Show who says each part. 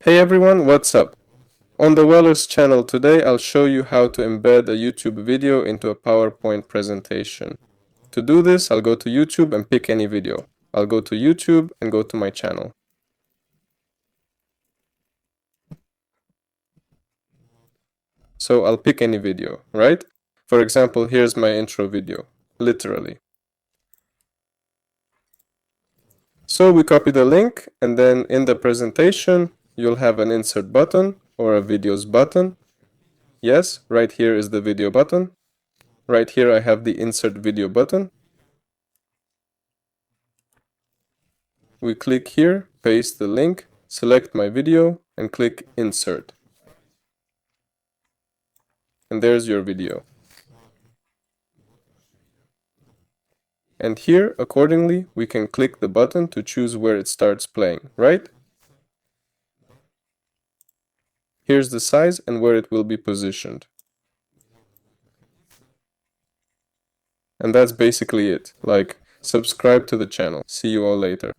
Speaker 1: Hey everyone, what's up? On the Weller's channel today, I'll show you how to embed a YouTube video into a PowerPoint presentation. To do this, I'll go to YouTube and pick any video. I'll go to YouTube and go to my channel. So I'll pick any video, right? For example, here's my intro video, literally. So we copy the link, and then in the presentation, you'll have an insert button or a videos button. Yes, right here is the video button. Right here I have the insert video button. We click here, paste the link, select my video, and click insert. And there's your video. And here, accordingly, we can click the button to choose where it starts playing, right? Here's the size and where it will be positioned. And that's basically it. Like, subscribe to the channel. See you all later.